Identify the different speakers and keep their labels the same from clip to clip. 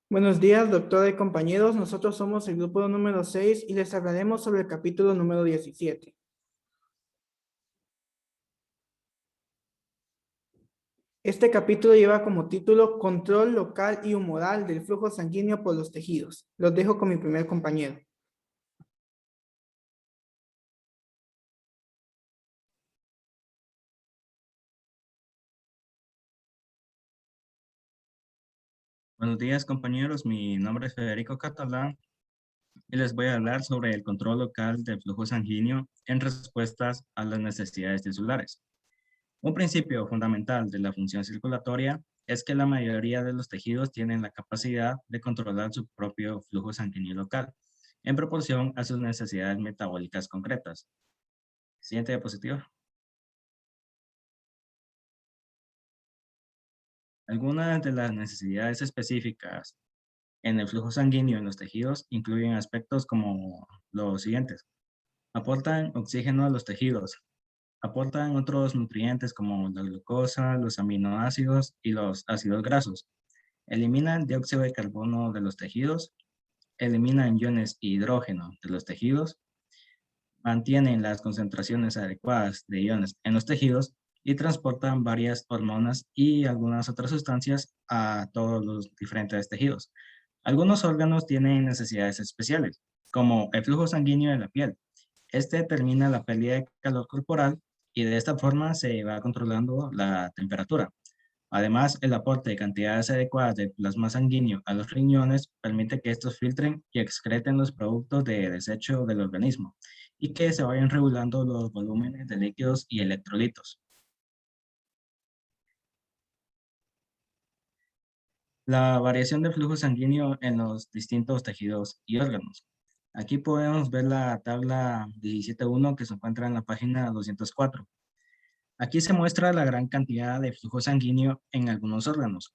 Speaker 1: Buenos días, doctora y compañeros. Nosotros somos el grupo número 6 y les hablaremos sobre el capítulo número 17. Este capítulo lleva como título Control local y humoral del flujo sanguíneo por los tejidos. Los dejo con mi primer compañero.
Speaker 2: Buenos días, compañeros. Mi nombre es Federico Catalán y les voy a hablar sobre el control local del flujo sanguíneo en respuestas a las necesidades tisulares. Un principio fundamental de la función circulatoria es que la mayoría de los tejidos tienen la capacidad de controlar su propio flujo sanguíneo local en proporción a sus necesidades metabólicas concretas. Siguiente diapositiva. Algunas de las necesidades específicas en el flujo sanguíneo en los tejidos incluyen aspectos como los siguientes. Aportan oxígeno a los tejidos. Aportan otros nutrientes como la glucosa, los aminoácidos y los ácidos grasos. Eliminan dióxido de carbono de los tejidos. Eliminan iones hidrógeno de los tejidos. Mantienen las concentraciones adecuadas de iones en los tejidos y transportan varias hormonas y algunas otras sustancias a todos los diferentes tejidos. Algunos órganos tienen necesidades especiales, como el flujo sanguíneo de la piel. Este determina la pérdida de calor corporal y de esta forma se va controlando la temperatura. Además, el aporte de cantidades adecuadas de plasma sanguíneo a los riñones permite que estos filtren y excreten los productos de desecho del organismo y que se vayan regulando los volúmenes de líquidos y electrolitos. La variación del flujo sanguíneo en los distintos tejidos y órganos. Aquí podemos ver la tabla 17.1 que se encuentra en la página 204. Aquí se muestra la gran cantidad de flujo sanguíneo en algunos órganos.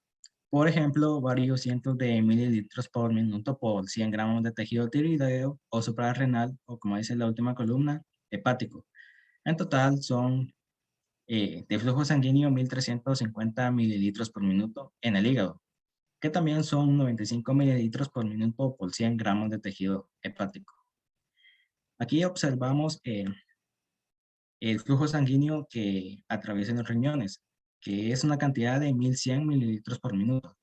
Speaker 2: Por ejemplo, varios cientos de mililitros por minuto por 100 gramos de tejido tiroideo o suprarrenal, o como dice la última columna, hepático. En total son de flujo sanguíneo 1.350 mililitros por minuto en el hígado, que también son 95 mililitros por minuto por 100 gramos de tejido hepático. Aquí observamos el flujo sanguíneo que atraviesa los riñones, que es una cantidad de 1.100 mililitros por minuto.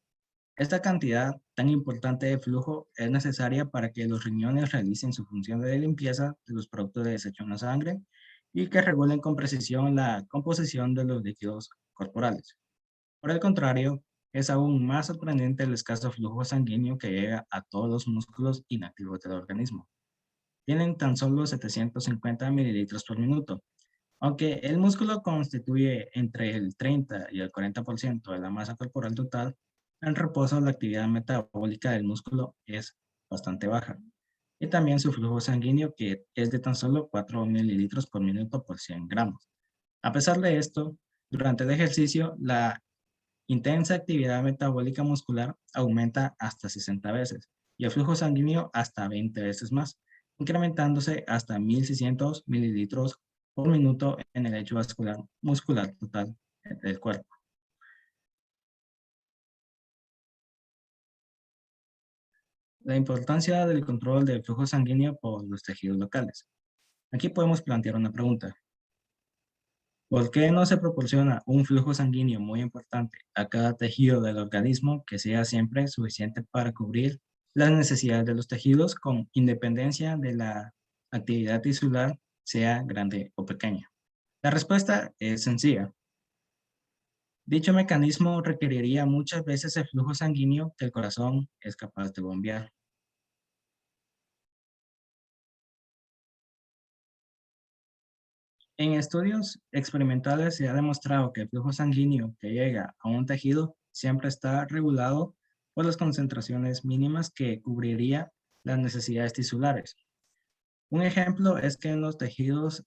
Speaker 2: Esta cantidad tan importante de flujo es necesaria para que los riñones realicen su función de limpieza de los productos de desecho en la sangre y que regulen con precisión la composición de los líquidos corporales. Por el contrario, es aún más sorprendente el escaso flujo sanguíneo que llega a todos los músculos inactivos del organismo. Tienen tan solo 750 mililitros por minuto. Aunque el músculo constituye entre el 30 y el 40% de la masa corporal total, en reposo la actividad metabólica del músculo es bastante baja. Y también su flujo sanguíneo, que es de tan solo 4 mililitros por minuto por 100 gramos. A pesar de esto, durante el ejercicio, la intensa actividad metabólica muscular aumenta hasta 60 veces y el flujo sanguíneo hasta 20 veces más, incrementándose hasta 1.600 mililitros por minuto en el hecho muscular total del cuerpo. La importancia del control del flujo sanguíneo por los tejidos locales. Aquí podemos plantear una pregunta. ¿Por qué no se proporciona un flujo sanguíneo muy importante a cada tejido del organismo que sea siempre suficiente para cubrir las necesidades de los tejidos con independencia de la actividad tisular, sea grande o pequeña? La respuesta es sencilla. Dicho mecanismo requeriría muchas veces el flujo sanguíneo que el corazón es capaz de bombear. En estudios experimentales se ha demostrado que el flujo sanguíneo que llega a un tejido siempre está regulado por las concentraciones mínimas que cubriría las necesidades tisulares. Un ejemplo es que en los tejidos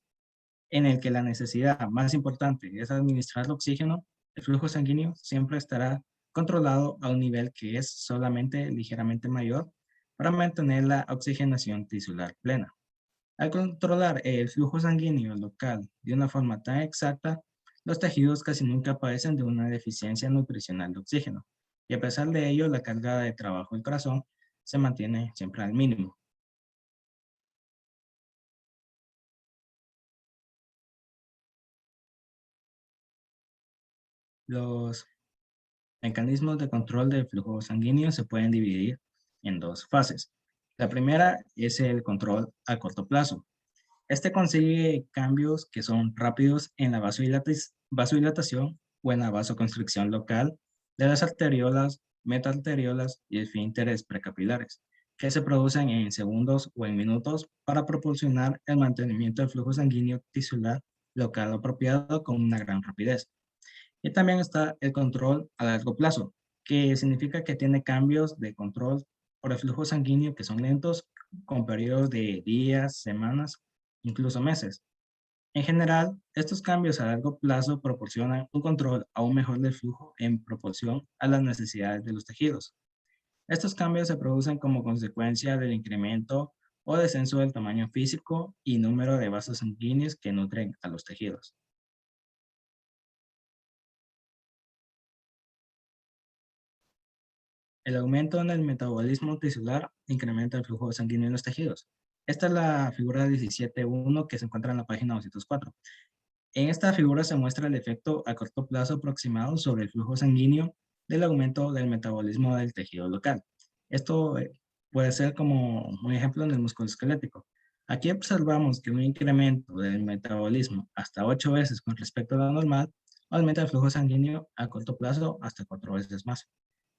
Speaker 2: en el que la necesidad más importante es administrar el oxígeno, el flujo sanguíneo siempre estará controlado a un nivel que es solamente ligeramente mayor para mantener la oxigenación tisular plena. Al controlar el flujo sanguíneo local de una forma tan exacta, los tejidos casi nunca padecen de una deficiencia nutricional de oxígeno, y a pesar de ello la carga de trabajo del corazón se mantiene siempre al mínimo. Los mecanismos de control del flujo sanguíneo se pueden dividir en dos fases. La primera es el control a corto plazo. Este consigue cambios que son rápidos en la vasodilatación o en la vasoconstricción local de las arteriolas, metaarteriolas y esfínteres precapilares, que se producen en segundos o en minutos para proporcionar el mantenimiento del flujo sanguíneo tisular local apropiado con una gran rapidez. Y también está el control a largo plazo, que significa que tiene cambios de control por el flujo sanguíneo que son lentos, con periodos de días, semanas, incluso meses. En general, estos cambios a largo plazo proporcionan un control aún mejor del flujo en proporción a las necesidades de los tejidos. Estos cambios se producen como consecuencia del incremento o descenso del tamaño físico y número de vasos sanguíneos que nutren a los tejidos. El aumento en el metabolismo tisular incrementa el flujo sanguíneo en los tejidos. Esta es la figura 17.1 que se encuentra en la página 204. En esta figura se muestra el efecto a corto plazo aproximado sobre el flujo sanguíneo del aumento del metabolismo del tejido local. Esto puede ser como un ejemplo en el músculo esquelético. Aquí observamos que un incremento del metabolismo hasta 8 veces con respecto a lo normal aumenta el flujo sanguíneo a corto plazo hasta 4 veces más.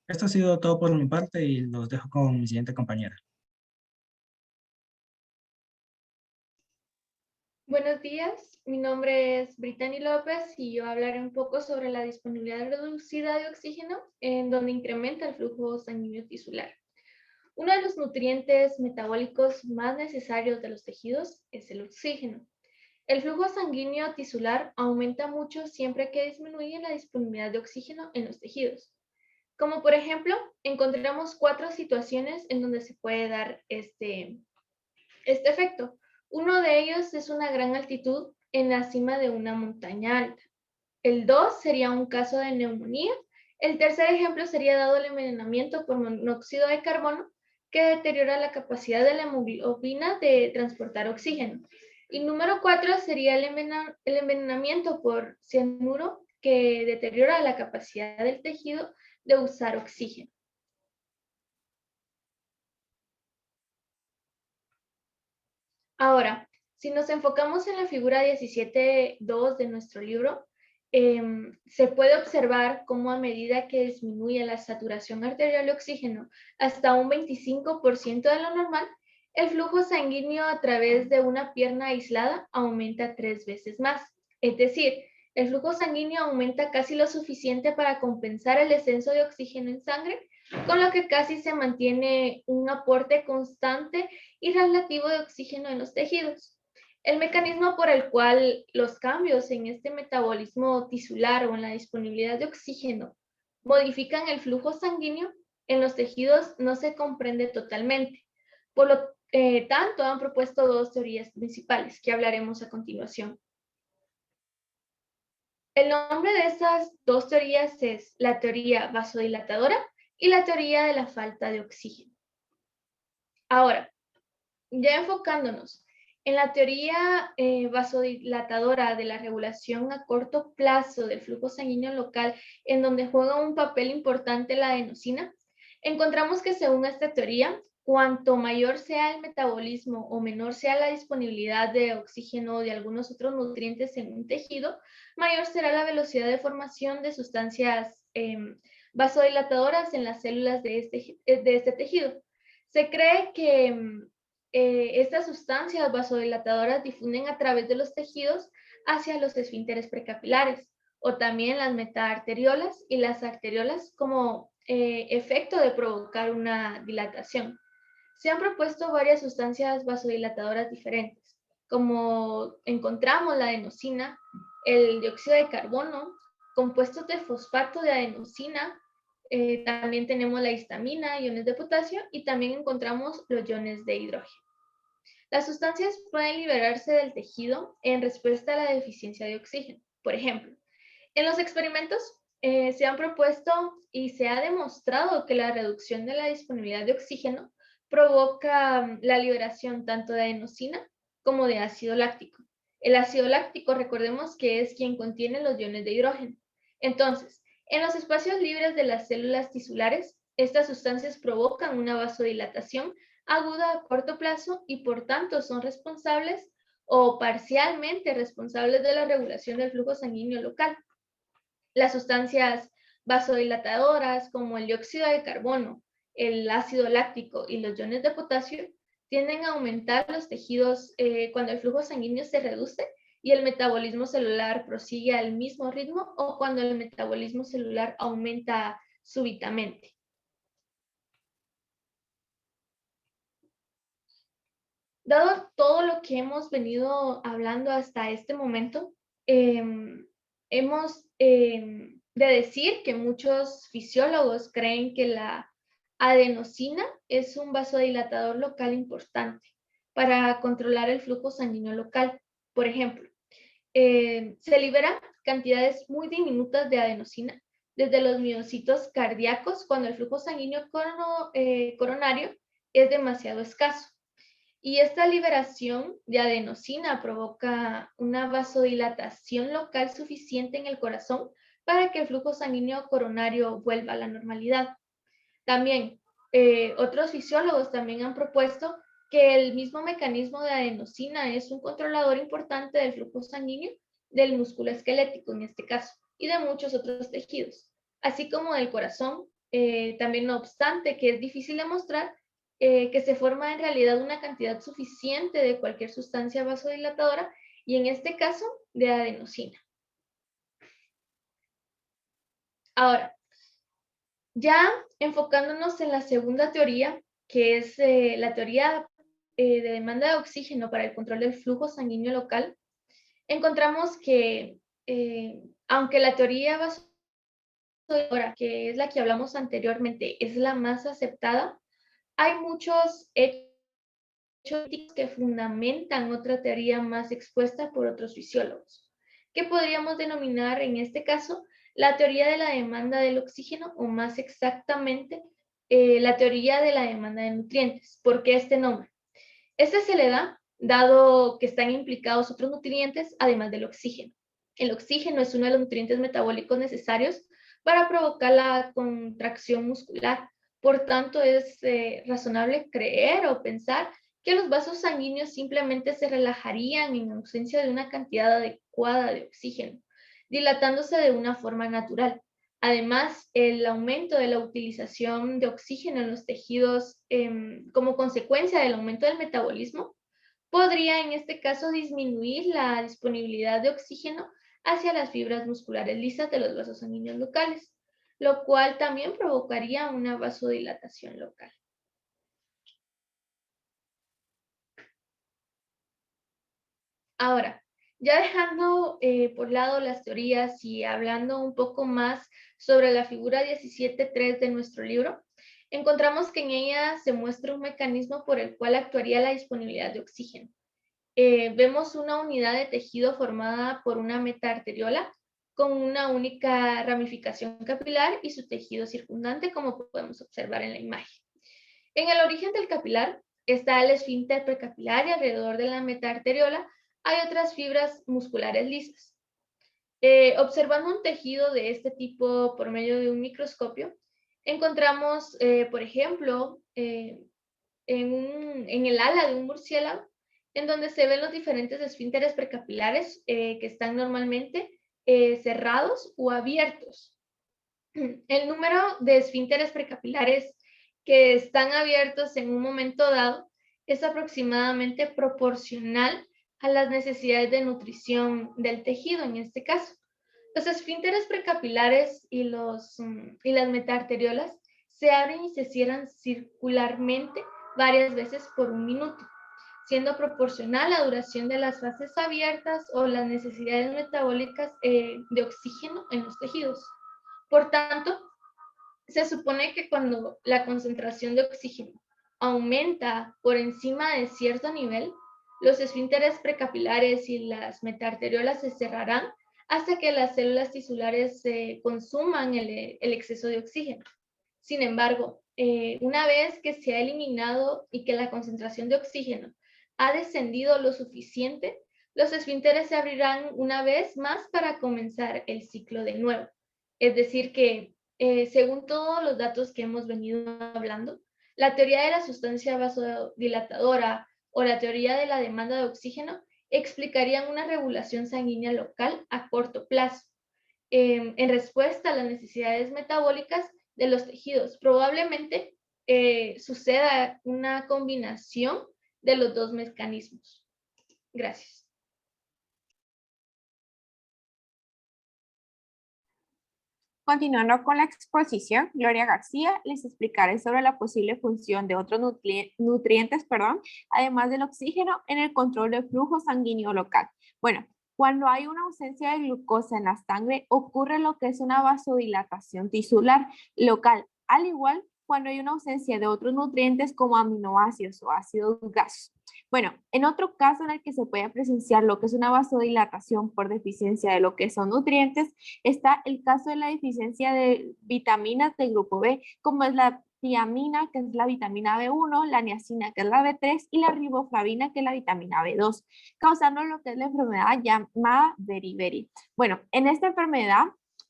Speaker 2: Esto ha sido todo por mi parte y los dejo con mi siguiente compañera.
Speaker 3: Buenos días, mi nombre es Brittany López y yo hablaré un poco sobre la disponibilidad reducida de oxígeno en donde incrementa el flujo sanguíneo tisular. Uno de los nutrientes metabólicos más necesarios de los tejidos es el oxígeno. El flujo sanguíneo tisular aumenta mucho siempre que disminuye la disponibilidad de oxígeno en los tejidos. Como por ejemplo, encontramos 4 situaciones en donde se puede dar este efecto. Uno de ellos es una gran altitud en la cima de una montaña alta. El 2 sería un caso de neumonía. El tercer ejemplo sería dado el envenenamiento por monóxido de carbono que deteriora la capacidad de la hemoglobina de transportar oxígeno. Y número 4 sería el envenenamiento por cianuro que deteriora la capacidad del tejido de usar oxígeno. Ahora, si nos enfocamos en la figura 17.2 de nuestro libro, se puede observar cómo a medida que disminuye la saturación arterial de oxígeno hasta un 25% de lo normal, el flujo sanguíneo a través de una pierna aislada aumenta 3 veces más. Es decir, el flujo sanguíneo aumenta casi lo suficiente para compensar el descenso de oxígeno en sangre, con lo que casi se mantiene un aporte constante y relativo de oxígeno en los tejidos. El mecanismo por el cual los cambios en este metabolismo tisular o en la disponibilidad de oxígeno modifican el flujo sanguíneo en los tejidos no se comprende totalmente. Por lo tanto, han propuesto 2 teorías principales que hablaremos a continuación. El nombre de estas 2 teorías es la teoría vasodilatadora y la teoría de la falta de oxígeno. Ahora, ya enfocándonos en la teoría vasodilatadora de la regulación a corto plazo del flujo sanguíneo local, en donde juega un papel importante la adenosina, encontramos que según esta teoría, cuanto mayor sea el metabolismo o menor sea la disponibilidad de oxígeno o de algunos otros nutrientes en un tejido, mayor será la velocidad de formación de sustancias vasodilatadoras en las células de este tejido. Se cree que estas sustancias vasodilatadoras difunden a través de los tejidos hacia los esfínteres precapilares o también las metaarteriolas y las arteriolas como efecto de provocar una dilatación. Se han propuesto varias sustancias vasodilatadoras diferentes, como encontramos la adenosina, el dióxido de carbono, compuestos de fosfato de adenosina, también tenemos la histamina, iones de potasio y también encontramos los iones de hidrógeno. Las sustancias pueden liberarse del tejido en respuesta a la deficiencia de oxígeno. Por ejemplo, en los experimentos se han propuesto y se ha demostrado que la reducción de la disponibilidad de oxígeno provoca la liberación tanto de adenosina como de ácido láctico. El ácido láctico, recordemos que es quien contiene los iones de hidrógeno. Entonces, en los espacios libres de las células tisulares, estas sustancias provocan una vasodilatación aguda a corto plazo y por tanto son responsables o parcialmente responsables de la regulación del flujo sanguíneo local. Las sustancias vasodilatadoras como el dióxido de carbono, el ácido láctico y los iones de potasio tienden a aumentar los tejidos cuando el flujo sanguíneo se reduce y el metabolismo celular prosigue al mismo ritmo o cuando el metabolismo celular aumenta súbitamente. Dado todo lo que hemos venido hablando hasta este momento, hemos de decir que muchos fisiólogos creen que la adenosina es un vasodilatador local importante para controlar el flujo sanguíneo local. Por ejemplo, se liberan cantidades muy diminutas de adenosina desde los miocitos cardíacos cuando el flujo sanguíneo coronario es demasiado escaso. Y esta liberación de adenosina provoca una vasodilatación local suficiente en el corazón para que el flujo sanguíneo coronario vuelva a la normalidad. También, otros fisiólogos también han propuesto que el mismo mecanismo de adenosina es un controlador importante del flujo sanguíneo del músculo esquelético en este caso y de muchos otros tejidos, así como del corazón. También, no obstante, que es difícil demostrar que se forma en realidad una cantidad suficiente de cualquier sustancia vasodilatadora y en este caso de adenosina. Ahora, ya enfocándonos en la segunda teoría, que es la teoría de demanda de oxígeno para el control del flujo sanguíneo local, encontramos que aunque la teoría vasodilatadora, que es la que hablamos anteriormente, es la más aceptada, hay muchos hechos que fundamentan otra teoría más expuesta por otros fisiólogos, que podríamos denominar en este caso la teoría de la demanda del oxígeno o más exactamente la teoría de la demanda de nutrientes. ¿Por qué este nombre? Este se le da dado que están implicados otros nutrientes además del oxígeno. El oxígeno es uno de los nutrientes metabólicos necesarios para provocar la contracción muscular. Por tanto, es razonable creer o pensar que los vasos sanguíneos simplemente se relajarían en ausencia de una cantidad adecuada de oxígeno, dilatándose de una forma natural. Además, el aumento de la utilización de oxígeno en los tejidos como consecuencia del aumento del metabolismo podría en este caso disminuir la disponibilidad de oxígeno hacia las fibras musculares lisas de los vasos sanguíneos locales, lo cual también provocaría una vasodilatación local. Ahora, ya dejando por lado las teorías y hablando un poco más sobre la figura 17.3 de nuestro libro, encontramos que en ella se muestra un mecanismo por el cual actuaría la disponibilidad de oxígeno. Vemos una unidad de tejido formada por una metaarteriola con una única ramificación capilar y su tejido circundante, como podemos observar en la imagen. En el origen del capilar está el esfínter precapilar y alrededor de la metaarteriola hay otras fibras musculares lisas. Observando un tejido de este tipo por medio de un microscopio, encontramos, por ejemplo, en el ala de un murciélago, en donde se ven los diferentes esfínteres precapilares que están normalmente cerrados o abiertos. El número de esfínteres precapilares que están abiertos en un momento dado es aproximadamente proporcional a las necesidades de nutrición del tejido en este caso. Los esfínteres precapilares y las metaarteriolas se abren y se cierran circularmente varias veces por un minuto, siendo proporcional la duración de las fases abiertas o las necesidades metabólicas de oxígeno en los tejidos. Por tanto, se supone que cuando la concentración de oxígeno aumenta por encima de cierto nivel, los esfínteres precapilares y las metaarteriolas se cerrarán hasta que las células tisulares consuman el exceso de oxígeno. Sin embargo, una vez que se ha eliminado y que la concentración de oxígeno ha descendido lo suficiente, los esfínteres se abrirán una vez más para comenzar el ciclo de nuevo. Es decir que, según todos los datos que hemos venido hablando, la teoría de la sustancia vasodilatadora o la teoría de la demanda de oxígeno explicarían una regulación sanguínea local a corto plazo, en respuesta a las necesidades metabólicas de los tejidos. Probablemente suceda una combinación de los dos mecanismos. Gracias.
Speaker 4: Continuando con la exposición, Gloria García les explicará sobre la posible función de otros nutrientes, además del oxígeno, en el control del flujo sanguíneo local. Bueno, cuando hay una ausencia de glucosa en la sangre, ocurre lo que es una vasodilatación tisular local, al igual cuando hay una ausencia de otros nutrientes como aminoácidos o ácidos grasos. Bueno, en otro caso en el que se puede presenciar lo que es una vasodilatación por deficiencia de lo que son nutrientes, está el caso de la deficiencia de vitaminas del grupo B, como es la tiamina, que es la vitamina B1, la niacina, que es la B3, y la riboflavina, que es la vitamina B2, causando lo que es la enfermedad llamada beriberi. Bueno, en esta enfermedad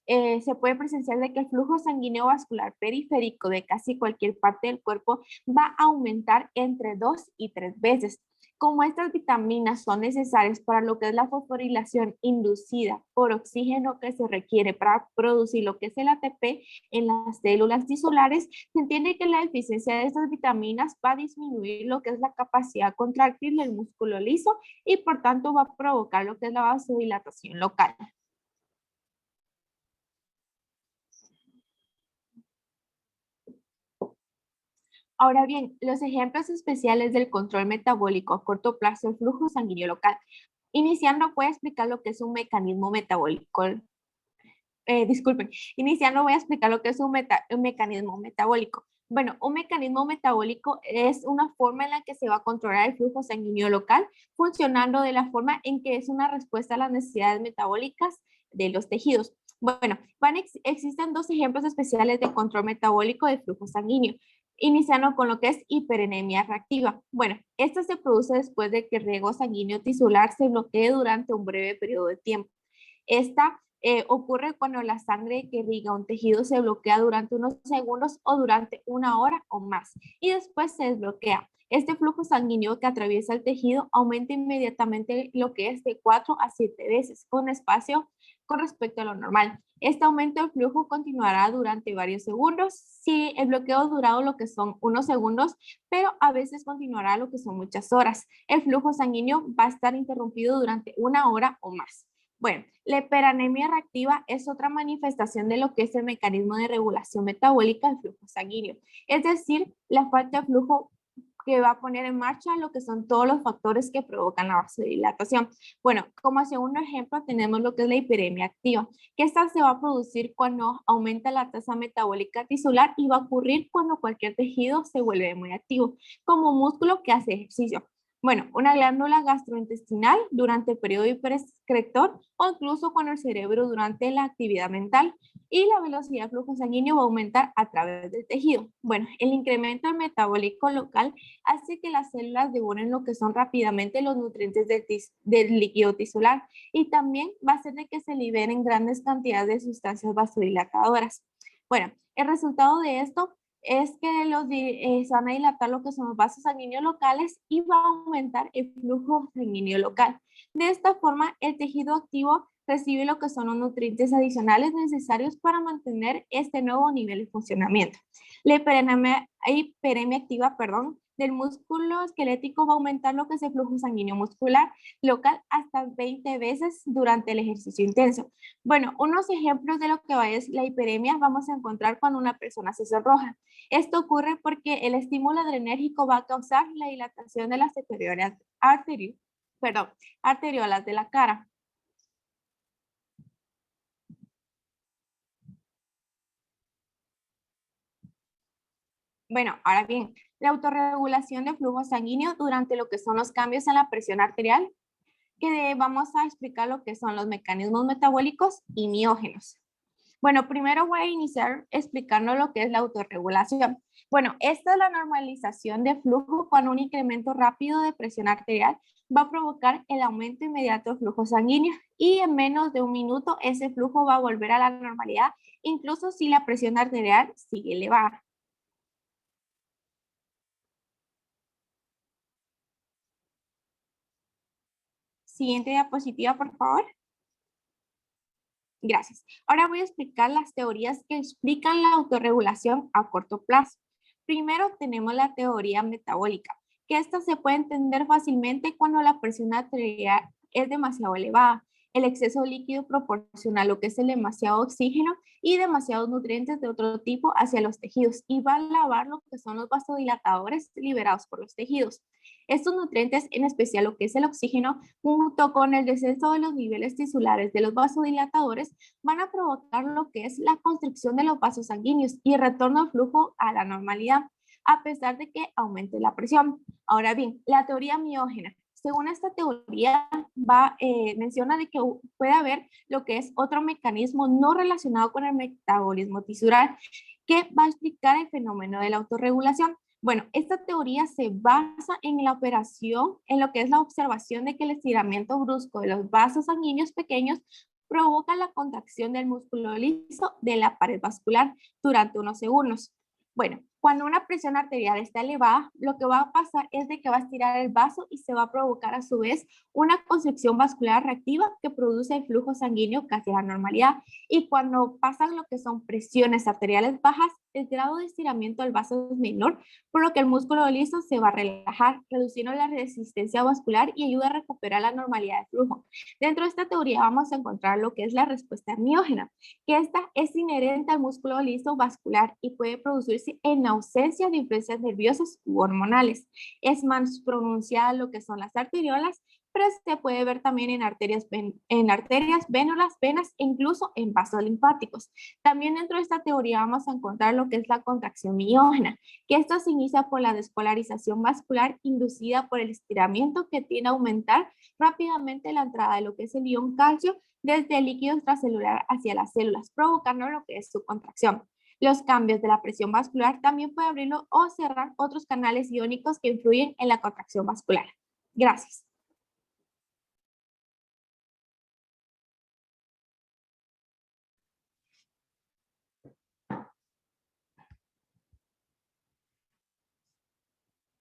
Speaker 4: se puede presenciar de que el flujo sanguíneo vascular periférico de casi cualquier parte del cuerpo va a aumentar entre 2 y 3 veces. Como estas vitaminas son necesarias para lo que es la fosforilación inducida por oxígeno que se requiere para producir lo que es el ATP en las células tisulares, se entiende que la deficiencia de estas vitaminas va a disminuir lo que es la capacidad contractil del músculo liso y por tanto va a provocar lo que es la vasodilatación local. Ahora bien, los ejemplos especiales del control metabólico a corto plazo del flujo sanguíneo local. Iniciando voy a explicar lo que es un mecanismo metabólico. Iniciando voy a explicar lo que es un mecanismo metabólico. Bueno, un mecanismo metabólico es una forma en la que se va a controlar el flujo sanguíneo local, funcionando de la forma en que es una respuesta a las necesidades metabólicas de los tejidos. Bueno, existen dos ejemplos especiales de control metabólico del flujo sanguíneo, iniciando con lo que es hiperenemia reactiva. Bueno, esto se produce después de que el riego sanguíneo tisular se bloquee durante un breve periodo de tiempo. Esta ocurre cuando la sangre que irriga un tejido se bloquea durante unos segundos o durante una hora o más y después se desbloquea. Este flujo sanguíneo que atraviesa el tejido aumenta inmediatamente lo que es de 4 a 7 veces con espacio con respecto a lo normal. Este aumento del flujo continuará durante varios segundos si el bloqueo ha durado lo que son unos segundos, pero a veces continuará lo que son muchas horas. El flujo sanguíneo va a estar interrumpido durante una hora o más. Bueno, la hiperanemia reactiva es otra manifestación de lo que es el mecanismo de regulación metabólica del flujo sanguíneo, es decir, la falta de flujo que va a poner en marcha lo que son todos los factores que provocan la vasodilatación. Bueno, como segundo ejemplo tenemos lo que es la hiperemia activa, que esta se va a producir cuando aumenta la tasa metabólica tisular y va a ocurrir cuando cualquier tejido se vuelve muy activo, como un músculo que hace ejercicio. Bueno, una glándula gastrointestinal durante el periodo hiperescrector o incluso cuando el cerebro durante la actividad mental y la velocidad del flujo sanguíneo va a aumentar a través del tejido. Bueno, el incremento del metabólico local hace que las células devoren lo que son rápidamente los nutrientes del líquido tisular y también va a hacer de que se liberen grandes cantidades de sustancias vasodilatadoras. Bueno, el resultado de esto es que se van a dilatar lo que son los vasos sanguíneos locales y va a aumentar el flujo sanguíneo local. De esta forma, el tejido activo recibe lo que son los nutrientes adicionales necesarios para mantener este nuevo nivel de funcionamiento. La hiperemia activa, del músculo esquelético va a aumentar lo que es el flujo sanguíneo muscular local hasta 20 veces durante el ejercicio intenso. Bueno, unos ejemplos de lo que es la hiperemia vamos a encontrar cuando una persona se sonroja. Esto ocurre porque el estímulo adrenérgico va a causar la dilatación de las arteriolas de la cara. Bueno, ahora bien, la autorregulación de flujo sanguíneo durante lo que son los cambios en la presión arterial que vamos a explicar lo que son los mecanismos metabólicos y miógenos. Bueno, primero voy a iniciar explicando lo que es la autorregulación. Bueno, esta es la normalización de flujo cuando un incremento rápido de presión arterial va a provocar el aumento inmediato del flujo sanguíneo y en menos de un minuto ese flujo va a volver a la normalidad, incluso si la presión arterial sigue elevada. Siguiente diapositiva, por favor. Gracias. Ahora voy a explicar las teorías que explican la autorregulación a corto plazo. Primero tenemos la teoría metabólica, que esta se puede entender fácilmente cuando la presión arterial es demasiado elevada. El exceso de líquido proporciona lo que es el demasiado oxígeno y demasiados nutrientes de otro tipo hacia los tejidos y va a lavar lo que son los vasodilatadores liberados por los tejidos. Estos nutrientes, en especial lo que es el oxígeno, junto con el descenso de los niveles tisulares de los vasodilatadores, van a provocar lo que es la constricción de los vasos sanguíneos y el retorno del flujo a la normalidad, a pesar de que aumente la presión. Ahora bien, la teoría miógena. Según esta teoría, menciona de que puede haber lo que es otro mecanismo no relacionado con el metabolismo tisular que va a explicar el fenómeno de la autorregulación. Bueno, esta teoría se basa en la operación, en lo que es la observación de que el estiramiento brusco de los vasos sanguíneos pequeños provoca la contracción del músculo liso de la pared vascular durante unos segundos. Bueno, cuando una presión arterial está elevada, lo que va a pasar es de que va a estirar el vaso y se va a provocar a su vez una constricción vascular reactiva que produce el flujo sanguíneo casi a la normalidad. Y cuando pasan lo que son presiones arteriales bajas, el grado de estiramiento del vaso es menor, por lo que el músculo liso se va a relajar, reduciendo la resistencia vascular y ayuda a recuperar la normalidad del flujo. Dentro de esta teoría vamos a encontrar lo que es la respuesta miógena, que esta es inherente al músculo liso vascular y puede producirse en ausencia de influencias nerviosas u hormonales. Es más pronunciada lo que son las arteriolas, pero se puede ver también en arterias, vénulas, venas e incluso en vasos linfáticos. También dentro de esta teoría vamos a encontrar lo que es la contracción miógena, que esto se inicia por la despolarización vascular inducida por el estiramiento que tiende a aumentar rápidamente la entrada de lo que es el ion calcio desde el líquido extracelular hacia las células, provocando lo que es su contracción. Los cambios de la presión vascular también pueden abrirlo o cerrar otros canales iónicos que influyen en la contracción vascular. Gracias.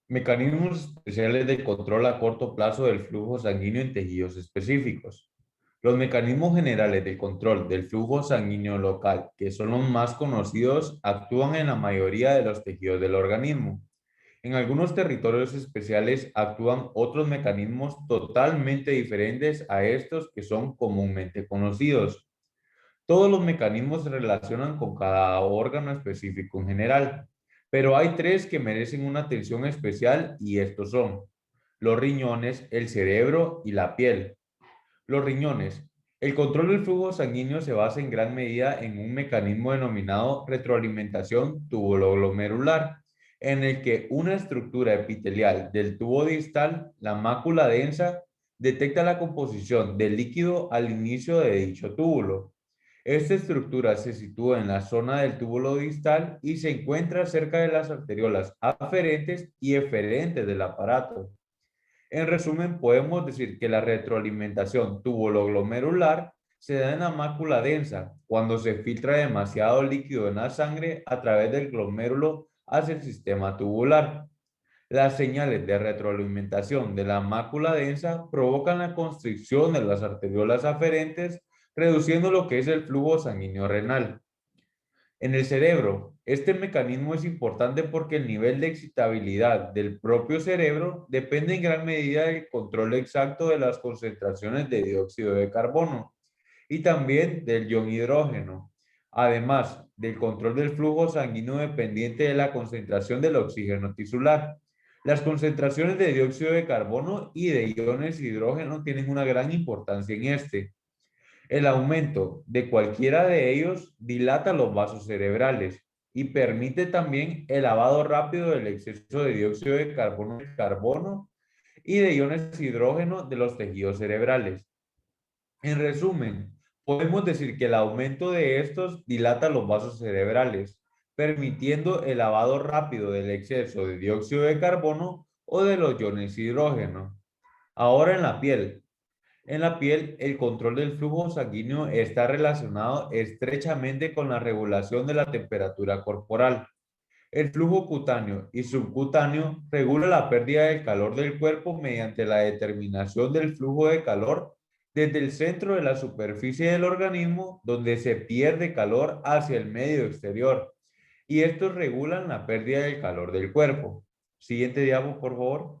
Speaker 5: Mecanismos especiales de control a corto plazo del flujo sanguíneo en tejidos específicos. Los mecanismos generales de control del flujo sanguíneo local, que son los más conocidos, actúan en la mayoría de los tejidos del organismo. En algunos territorios especiales actúan otros mecanismos totalmente diferentes a estos que son comúnmente conocidos. Todos los mecanismos se relacionan con cada órgano específico en general, pero hay tres que merecen una atención especial y estos son los riñones, el cerebro y la piel. Los riñones. El control del flujo sanguíneo se basa en gran medida en un mecanismo denominado retroalimentación tubuloglomerular, en el que una estructura epitelial del tubo distal, la mácula densa, detecta la composición del líquido al inicio de dicho túbulo. Esta estructura se sitúa en la zona del túbulo distal y se encuentra cerca de las arteriolas aferentes y eferentes del aparato. En resumen, podemos decir que la retroalimentación tubuloglomerular se da en la mácula densa cuando se filtra demasiado líquido en la sangre a través del glomérulo hacia el sistema tubular. Las señales de retroalimentación de la mácula densa provocan la constricción de las arteriolas aferentes, reduciendo lo que es el flujo sanguíneo renal. En el cerebro, este mecanismo es importante porque el nivel de excitabilidad del propio cerebro depende en gran medida del control exacto de las concentraciones de dióxido de carbono y también del ion hidrógeno, además del control del flujo sanguíneo dependiente de la concentración del oxígeno tisular. Las concentraciones de dióxido de carbono y de iones hidrógeno tienen una gran importancia en este. El aumento de cualquiera de ellos dilata los vasos cerebrales y permite también el lavado rápido del exceso de dióxido de carbono y de iones hidrógeno de los tejidos cerebrales. En resumen, podemos decir que el aumento de estos dilata los vasos cerebrales, permitiendo el lavado rápido del exceso de dióxido de carbono o de los iones hidrógeno. Ahora en la piel. En la piel, el control del flujo sanguíneo está relacionado estrechamente con la regulación de la temperatura corporal. El flujo cutáneo y subcutáneo regula la pérdida del calor del cuerpo mediante la determinación del flujo de calor desde el centro de la superficie del organismo, donde se pierde calor hacia el medio exterior. Y estos regulan la pérdida del calor del cuerpo. Siguiente diapo, por favor.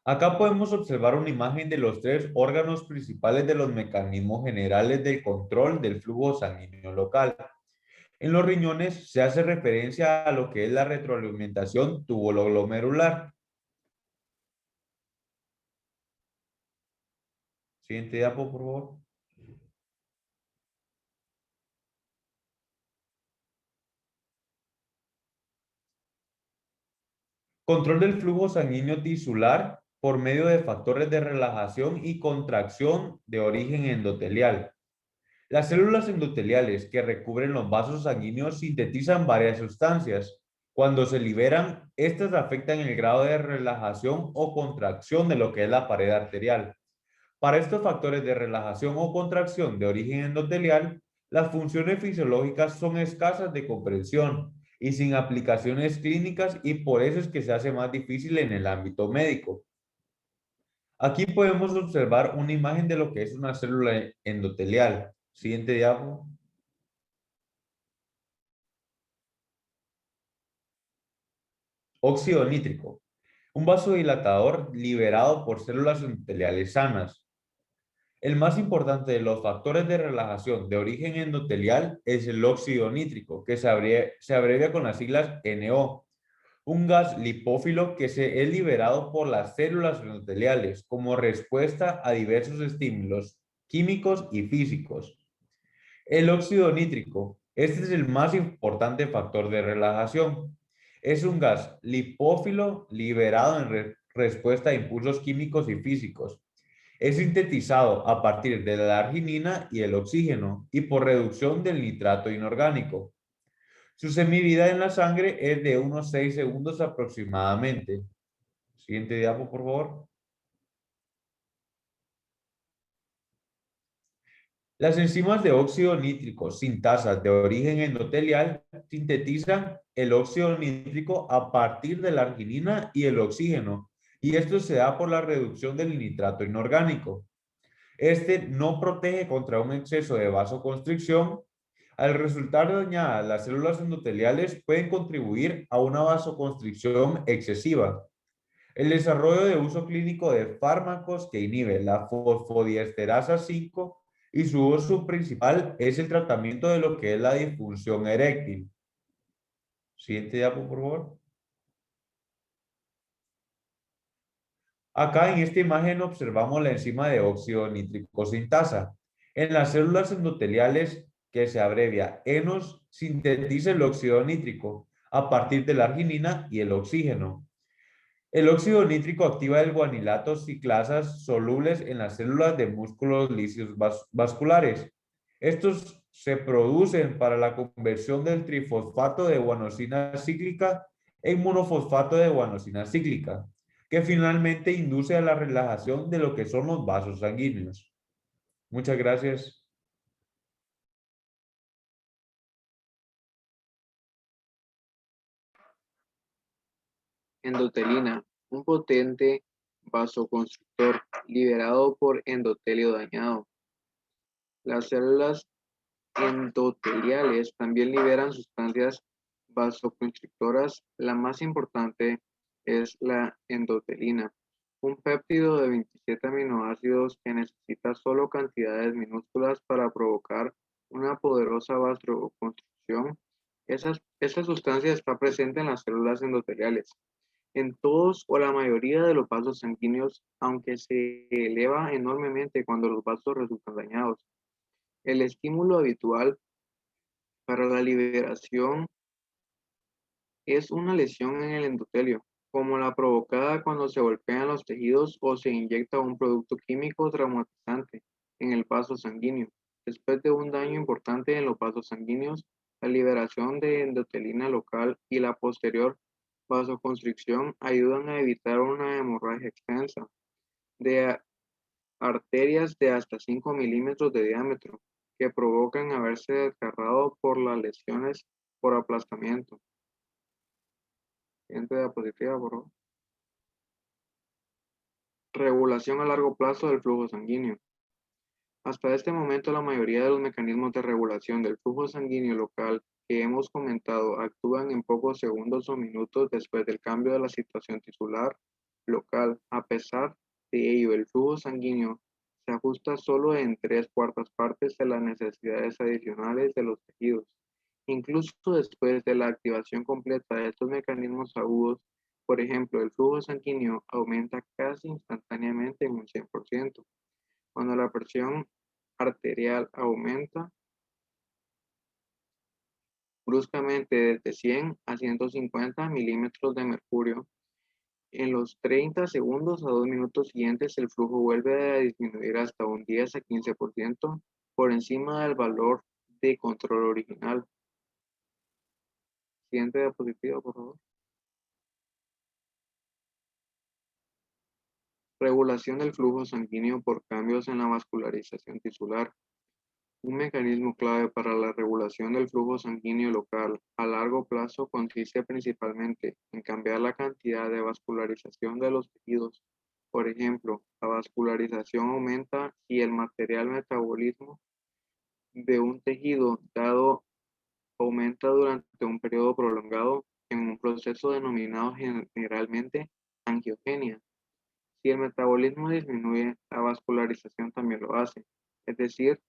Speaker 5: Acá podemos observar una imagen de los tres órganos principales de los mecanismos generales del control del flujo sanguíneo local. En los riñones se hace referencia a lo que es la retroalimentación tubuloglomerular. Siguiente diapo, por favor. Control del flujo sanguíneo tisular por medio de factores de relajación y contracción de origen endotelial. Las células endoteliales que recubren los vasos sanguíneos sintetizan varias sustancias. Cuando se liberan, estas afectan el grado de relajación o contracción de lo que es la pared arterial. Para estos factores de relajación o contracción de origen endotelial, las funciones fisiológicas son escasas de comprensión y sin aplicaciones clínicas, y por eso es que se hace más difícil en el ámbito médico. Aquí podemos observar una imagen de lo que es una célula endotelial. Siguiente diapo. Óxido nítrico, un vasodilatador liberado por células endoteliales sanas. El más importante de los factores de relajación de origen endotelial es el óxido nítrico, que se abrevia con las siglas NO, un gas lipófilo que es liberado por las células endoteliales como respuesta a diversos estímulos químicos y físicos. El óxido nítrico, este es el más importante factor de relajación. Es un gas lipófilo liberado en respuesta a impulsos químicos y físicos. Es sintetizado a partir de la arginina y el oxígeno y por reducción del nitrato inorgánico. Su semivida en la sangre es de unos 6 segundos aproximadamente. Siguiente diapo, por favor. Las enzimas de óxido nítrico sintasas de origen endotelial sintetizan el óxido nítrico a partir de la arginina y el oxígeno, y esto se da por la reducción del nitrato inorgánico. Este no protege contra un exceso de vasoconstricción. Al resultar dañadas, las células endoteliales pueden contribuir a una vasoconstricción excesiva. El desarrollo de uso clínico de fármacos que inhiben la fosfodiesterasa 5 y su uso principal es el tratamiento de lo que es la disfunción eréctil. Siguiente diapo, por favor. Acá en esta imagen observamos la enzima de óxido nítrico sintasa. En las células endoteliales, que se abrevia ENOS, sintetiza el óxido nítrico a partir de la arginina y el oxígeno. El óxido nítrico activa el guanilato ciclasas solubles en las células de músculos líseos vasculares. Estos se producen para la conversión del trifosfato de guanosina cíclica en monofosfato de guanosina cíclica, que finalmente induce a la relajación de lo que son los vasos sanguíneos. Muchas gracias.
Speaker 6: Endotelina, un potente vasoconstrictor liberado por endotelio dañado. Las células endoteliales también liberan sustancias vasoconstrictoras. La más importante es la endotelina, un péptido de 27 aminoácidos que necesita solo cantidades minúsculas para provocar una poderosa vasoconstricción. Esa sustancia está presente en las células endoteliales, en todos o la mayoría de los vasos sanguíneos, aunque se eleva enormemente cuando los vasos resultan dañados. El estímulo habitual para la liberación es una lesión en el endotelio, como la provocada cuando se golpean los tejidos o se inyecta un producto químico traumatizante en el vaso sanguíneo. Después de un daño importante en los vasos sanguíneos, la liberación de endotelina local y la posterior vasoconstricción ayudan a evitar una hemorragia extensa de arterias de hasta 5 milímetros de diámetro que provocan haberse desgarrado por las lesiones por aplastamiento. Siguiente diapositiva, por favor. Regulación a largo plazo del flujo sanguíneo. Hasta este momento, la mayoría de los mecanismos de regulación del flujo sanguíneo local que hemos comentado actúan en pocos segundos o minutos después del cambio de la situación tisular local. A pesar de ello, el flujo sanguíneo se ajusta solo en 3/4 partes de las necesidades adicionales de los tejidos. Incluso después de la activación completa de estos mecanismos agudos, por ejemplo, el flujo sanguíneo aumenta casi instantáneamente en un 100%. Cuando la presión arterial aumenta bruscamente desde 100 a 150 milímetros de mercurio, en los 30 segundos a 2 minutos siguientes el flujo vuelve a disminuir hasta un 10 a 15% por encima del valor de control original. Siguiente diapositiva, por favor. Regulación del flujo sanguíneo por cambios en la vascularización tisular. Un mecanismo clave para la regulación del flujo sanguíneo local a largo plazo consiste principalmente en cambiar la cantidad de vascularización de los tejidos. Por ejemplo, la vascularización aumenta si el material metabolismo de un tejido dado aumenta durante un periodo prolongado en un proceso denominado generalmente angiogenia. Si el metabolismo disminuye, la vascularización también lo hace. Es decir,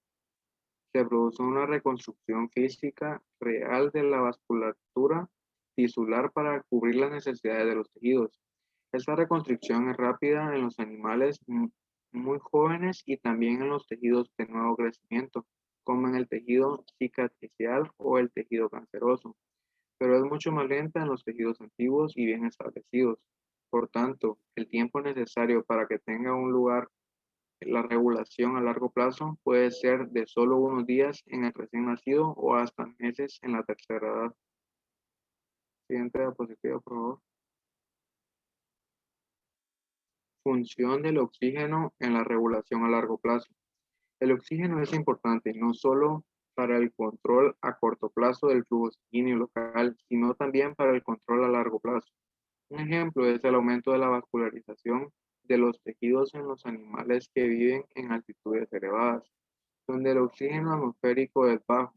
Speaker 6: se produce una reconstrucción física real de la vasculatura tisular para cubrir las necesidades de los tejidos. Esta reconstrucción es rápida en los animales muy jóvenes y también en los tejidos de nuevo crecimiento, como en el tejido cicatricial o el tejido canceroso, pero es mucho más lenta en los tejidos antiguos y bien establecidos. Por tanto, el tiempo necesario para que tenga un lugar la regulación a largo plazo puede ser de solo unos días en el recién nacido o hasta meses en la tercera edad. Siguiente diapositiva, por favor. Función del oxígeno en la regulación a largo plazo. El oxígeno es importante no solo para el control a corto plazo del flujo sanguíneo local, sino también para el control a largo plazo. Un ejemplo es el aumento de la vascularización de los tejidos en los animales que viven en altitudes elevadas, donde el oxígeno atmosférico es bajo.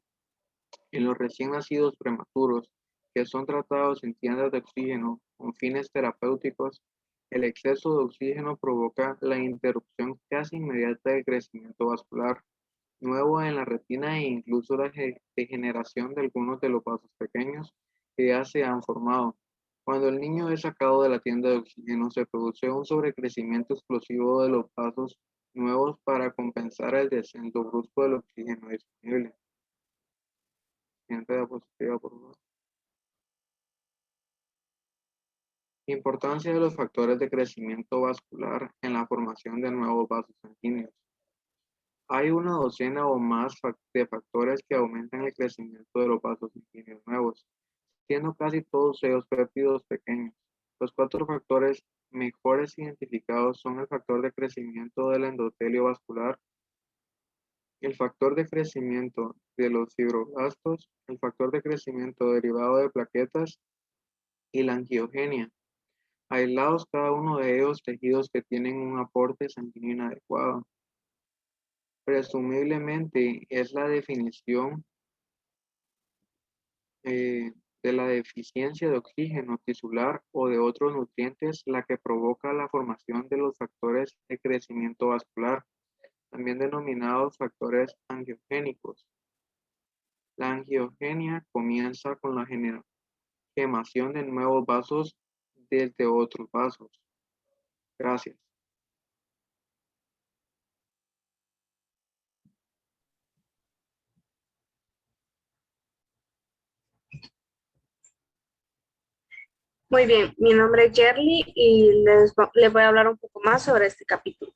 Speaker 6: En los recién nacidos prematuros, que son tratados en tiendas de oxígeno con fines terapéuticos, el exceso de oxígeno provoca la interrupción casi inmediata del crecimiento vascular nuevo en la retina e incluso la degeneración de algunos de los vasos pequeños que ya se han formado. Cuando el niño es sacado de la tienda de oxígeno, se produce un sobrecrecimiento explosivo de los vasos nuevos para compensar el descenso brusco del oxígeno disponible. Siguiente diapositiva, por favor. Importancia de los factores de crecimiento vascular en la formación de nuevos vasos sanguíneos. Hay una docena o más de factores que aumentan el crecimiento de los vasos sanguíneos nuevos, siendo casi todos ellos péptidos pequeños. Los 4 factores mejores identificados son el factor de crecimiento del endotelio vascular, el factor de crecimiento de los fibroblastos, el factor de crecimiento derivado de plaquetas y la angiogenia. Aislados cada uno de ellos tejidos que tienen un aporte sanguíneo inadecuado. Presumiblemente es la definición de la deficiencia de oxígeno tisular o de otros nutrientes la que provoca la formación de los factores de crecimiento vascular, también denominados factores angiogénicos. La angiogenia comienza con la gemación de nuevos vasos desde otros vasos. Gracias.
Speaker 7: Muy bien, mi nombre es Yerly y les voy a hablar un poco más sobre este capítulo.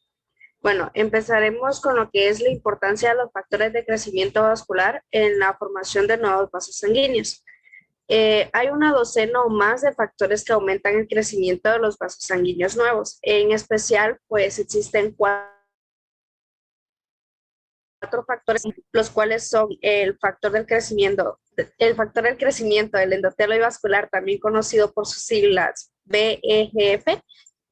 Speaker 7: Bueno, empezaremos con lo que es la importancia de los factores de crecimiento vascular en la formación de nuevos vasos sanguíneos. Hay una docena o más de factores que aumentan el crecimiento de los vasos sanguíneos nuevos. En especial, pues existen cuatro factores, los cuales son el factor del crecimiento del endotelio vascular, también conocido por sus siglas VEGF,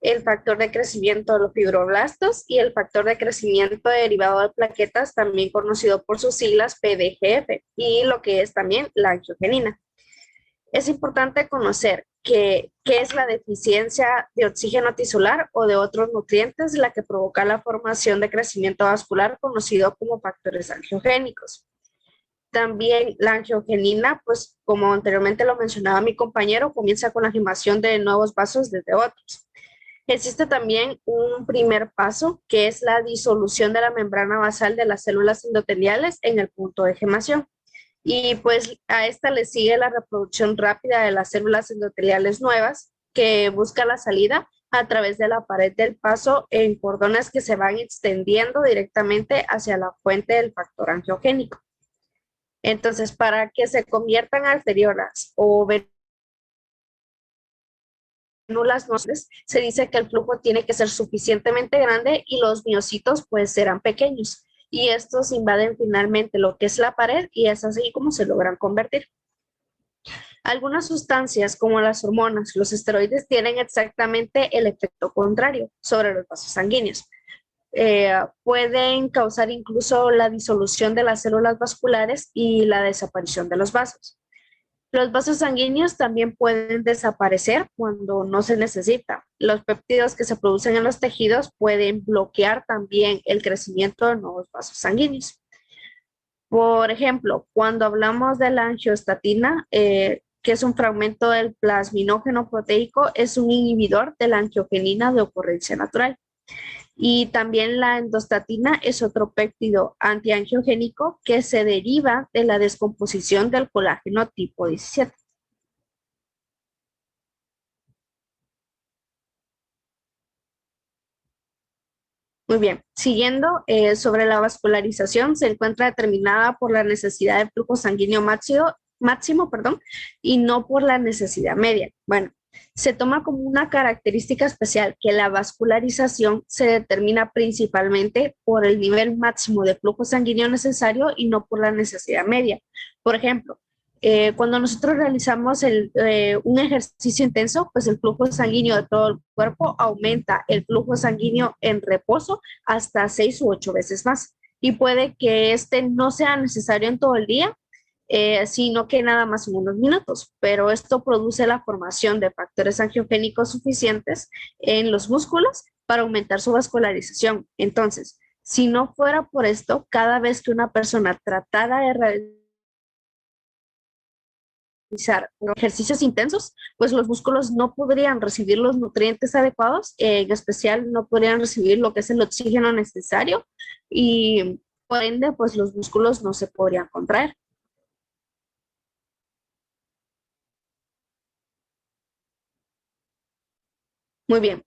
Speaker 7: el factor de crecimiento de los fibroblastos y el factor de crecimiento derivado de plaquetas, también conocido por sus siglas PDGF, y lo que es también la angiogenina. Es importante conocer qué es la deficiencia de oxígeno tisular o de otros nutrientes la que provoca la formación de crecimiento vascular, conocido como factores angiogénicos. También la angiogenina, pues como anteriormente lo mencionaba mi compañero, comienza con la formación de nuevos vasos desde otros. Existe también un primer paso, que es la disolución de la membrana basal de las células endoteliales en el punto de gemación. Y pues a esta le sigue la reproducción rápida de las células endoteliales nuevas, que busca la salida a través de la pared del paso en cordones que se van extendiendo directamente hacia la fuente del factor angiogénico. Entonces, para que se conviertan arteriolas o venulas nobles, se dice que el flujo tiene que ser suficientemente grande y los miocitos pues serán pequeños. Y estos invaden finalmente lo que es la pared y es así como se logran convertir. Algunas sustancias como las hormonas, los esteroides tienen exactamente el efecto contrario sobre los vasos sanguíneos. Pueden causar incluso la disolución de las células vasculares y la desaparición de los vasos. Los vasos sanguíneos también pueden desaparecer cuando no se necesita. Los péptidos que se producen en los tejidos pueden bloquear también el crecimiento de nuevos vasos sanguíneos. Por ejemplo, cuando hablamos de la angiostatina, que es un fragmento del plasminógeno proteico, es un inhibidor de la angiogenina de ocurrencia natural. Y también la endostatina es otro péptido antiangiogénico que se deriva de la descomposición del colágeno tipo 17. Muy bien, siguiendo sobre la vascularización, se encuentra determinada por la necesidad de flujo sanguíneo máximo, y no por la necesidad media. Bueno, se toma como una característica especial que la vascularización se determina principalmente por el nivel máximo de flujo sanguíneo necesario y no por la necesidad media. Por ejemplo, cuando nosotros realizamos un ejercicio intenso, pues el flujo sanguíneo de todo el cuerpo aumenta el flujo sanguíneo en reposo hasta 6 u 8 veces más. Y puede que este no sea necesario en todo el día, sino que nada más en unos minutos, pero esto produce la formación de factores angiogénicos suficientes en los músculos para aumentar su vascularización. Entonces, si no fuera por esto, cada vez que una persona tratara de realizar ejercicios intensos, pues los músculos no podrían recibir los nutrientes adecuados, en especial no podrían recibir lo que es el oxígeno necesario y por ende, pues los músculos no se podrían contraer. Muy bien.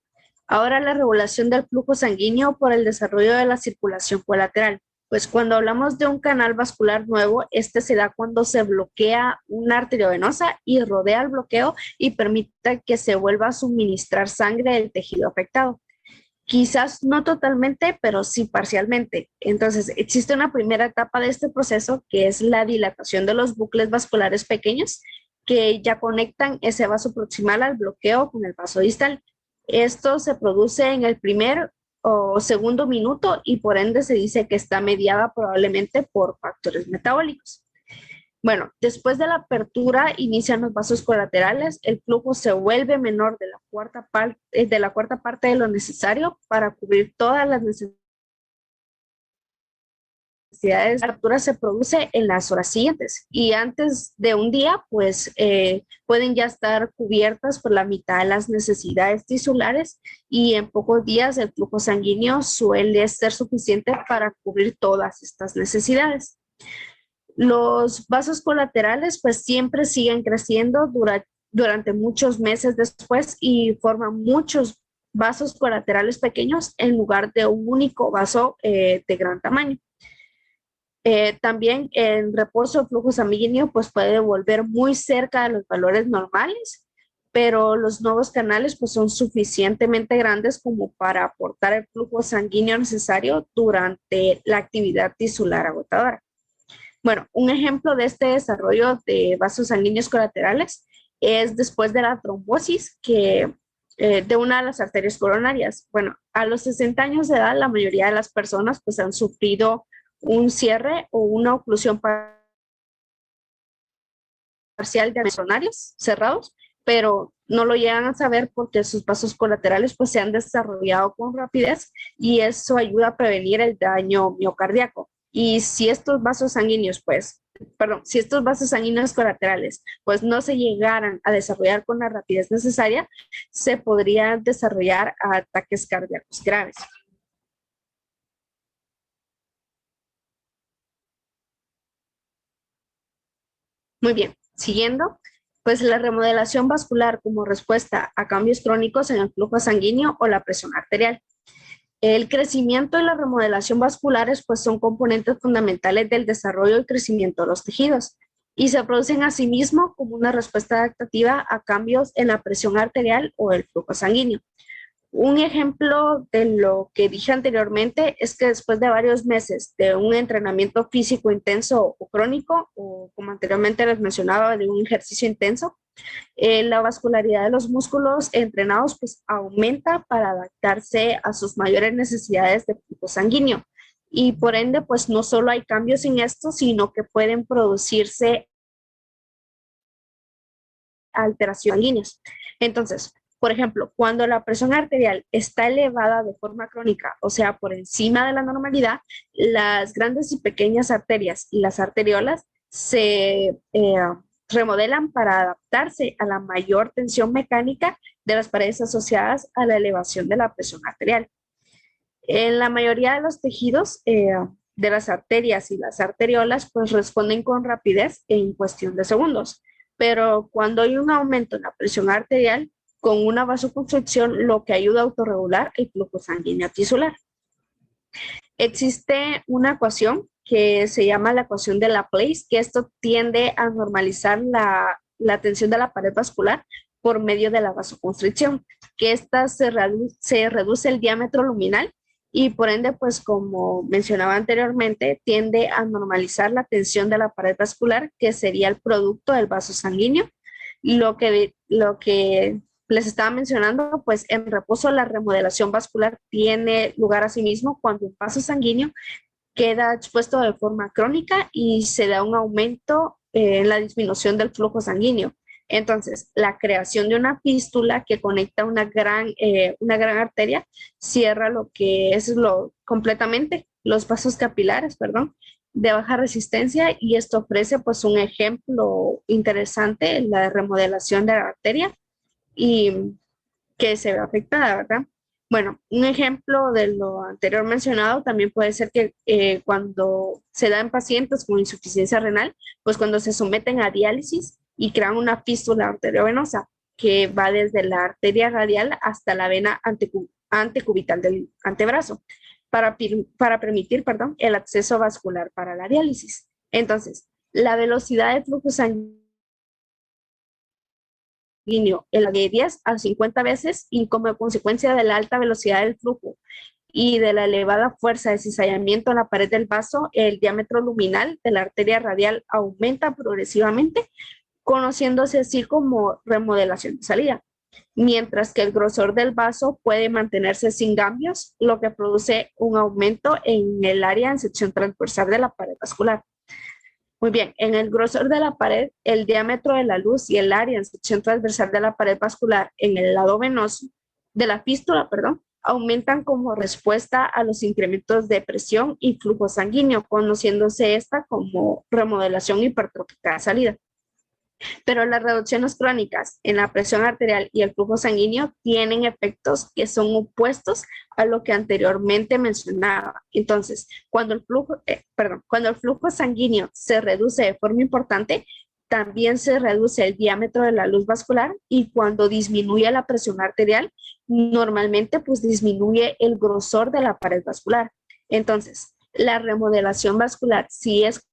Speaker 7: Ahora la regulación del flujo sanguíneo por el desarrollo de la circulación colateral. Pues cuando hablamos de un canal vascular nuevo, este se da cuando se bloquea una arteria venosa y rodea el bloqueo y permite que se vuelva a suministrar sangre del tejido afectado. Quizás no totalmente, pero sí parcialmente. Entonces, existe una primera etapa de este proceso que es la dilatación de los bucles vasculares pequeños que ya conectan ese vaso proximal al bloqueo con el vaso distal. Esto se produce en el primer o segundo minuto y por ende se dice que está mediada probablemente por factores metabólicos. Bueno, después de la apertura inician los vasos colaterales, el flujo se vuelve menor de la cuarta parte de lo necesario para cubrir todas las necesidades. La apertura se produce en las horas siguientes y antes de un día, pues pueden ya estar cubiertas por la mitad de las necesidades tisulares y en pocos días el flujo sanguíneo suele ser suficiente para cubrir todas estas necesidades. Los vasos colaterales pues siempre siguen creciendo durante muchos meses después y forman muchos vasos colaterales pequeños en lugar de un único vaso de gran tamaño. También el reposo de flujo sanguíneo pues puede volver muy cerca de los valores normales, pero los nuevos canales pues son suficientemente grandes como para aportar el flujo sanguíneo necesario durante la actividad tisular agotadora. Bueno, un ejemplo de este desarrollo de vasos sanguíneos colaterales es después de la trombosis de una de las arterias coronarias. Bueno, a los 60 años de edad, la mayoría de las personas pues han sufrido un cierre o una oclusión parcial de vasos coronarios cerrados, pero no lo llegan a saber porque sus vasos colaterales pues se han desarrollado con rapidez y eso ayuda a prevenir el daño miocardíaco. Y si estos vasos sanguíneos si estos vasos sanguíneos colaterales pues no se llegaran a desarrollar con la rapidez necesaria, se podrían desarrollar ataques cardíacos graves. Muy bien, siguiendo, pues la remodelación vascular como respuesta a cambios crónicos en el flujo sanguíneo o la presión arterial. El crecimiento y la remodelación vasculares pues son componentes fundamentales del desarrollo y crecimiento de los tejidos y se producen asimismo como una respuesta adaptativa a cambios en la presión arterial o el flujo sanguíneo. Un ejemplo de lo que dije anteriormente es que después de varios meses de un entrenamiento físico intenso o crónico, o como anteriormente les mencionaba, de un ejercicio intenso, la vascularidad de los músculos entrenados pues aumenta para adaptarse a sus mayores necesidades de flujo sanguíneo. Y por ende, pues no solo hay cambios en esto, sino que pueden producirse alteraciones sanguíneas. Entonces, por ejemplo, cuando la presión arterial está elevada de forma crónica, o sea, por encima de la normalidad, las grandes y pequeñas arterias y las arteriolas se remodelan para adaptarse a la mayor tensión mecánica de las paredes asociadas a la elevación de la presión arterial. En la mayoría de los tejidos de las arterias y las arteriolas, pues responden con rapidez en cuestión de segundos. Pero cuando hay un aumento en la presión arterial, con una vasoconstricción, lo que ayuda a autorregular el flujo sanguíneo tisular. Existe una ecuación que se llama la ecuación de Laplace, que esto tiende a normalizar la tensión de la pared vascular por medio de la vasoconstricción, que esta se reduce el diámetro luminal y por ende, pues como mencionaba anteriormente, tiende a normalizar la tensión de la pared vascular, que sería el producto del vaso sanguíneo. Lo que les estaba mencionando, pues en reposo la remodelación vascular tiene lugar a sí mismo cuando un vaso sanguíneo queda expuesto de forma crónica y se da un aumento en la disminución del flujo sanguíneo. Entonces, la creación de una fístula que conecta una gran arteria cierra lo que es completamente los vasos capilares, de baja resistencia, y esto ofrece pues un ejemplo interesante en la remodelación de la arteria y que se ve afectada, ¿verdad? Bueno, un ejemplo de lo anterior mencionado también puede ser que cuando se da en pacientes con insuficiencia renal, pues cuando se someten a diálisis y crean una fístula arteriovenosa que va desde la arteria radial hasta la vena antecubital del antebrazo para permitir, el acceso vascular para la diálisis. Entonces, la velocidad de flujo sanguíneo de 10 a 50 veces y como consecuencia de la alta velocidad del flujo y de la elevada fuerza de cizallamiento en la pared del vaso, el diámetro luminal de la arteria radial aumenta progresivamente, conociéndose así como remodelación de salida, mientras que el grosor del vaso puede mantenerse sin cambios, lo que produce un aumento en el área en sección transversal de la pared vascular. Muy bien, en el grosor de la pared, el diámetro de la luz y el área en sección transversal de la pared vascular en el lado venoso de la fístula, aumentan como respuesta a los incrementos de presión y flujo sanguíneo, conociéndose esta como remodelación hipertrófica de salida. Pero las reducciones crónicas en la presión arterial y el flujo sanguíneo tienen efectos que son opuestos a lo que anteriormente mencionaba. Entonces, cuando el flujo sanguíneo se reduce de forma importante, también se reduce el diámetro de la luz vascular y cuando disminuye la presión arterial, normalmente pues disminuye el grosor de la pared vascular. Entonces, la remodelación vascular sí es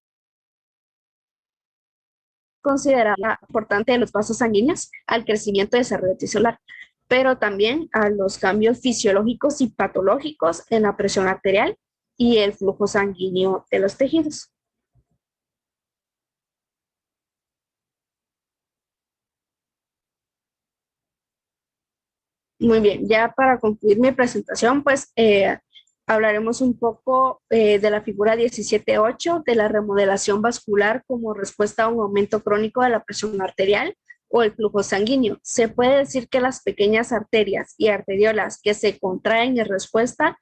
Speaker 7: considerada importante de los vasos sanguíneos al crecimiento y desarrollo tisular, pero también a los cambios fisiológicos y patológicos en la presión arterial y el flujo sanguíneo de los tejidos. Muy bien, ya para concluir mi presentación, pues hablaremos un poco de la figura 17.8, de la remodelación vascular como respuesta a un aumento crónico de la presión arterial o el flujo sanguíneo. Se puede decir que las pequeñas arterias y arteriolas que se contraen en respuesta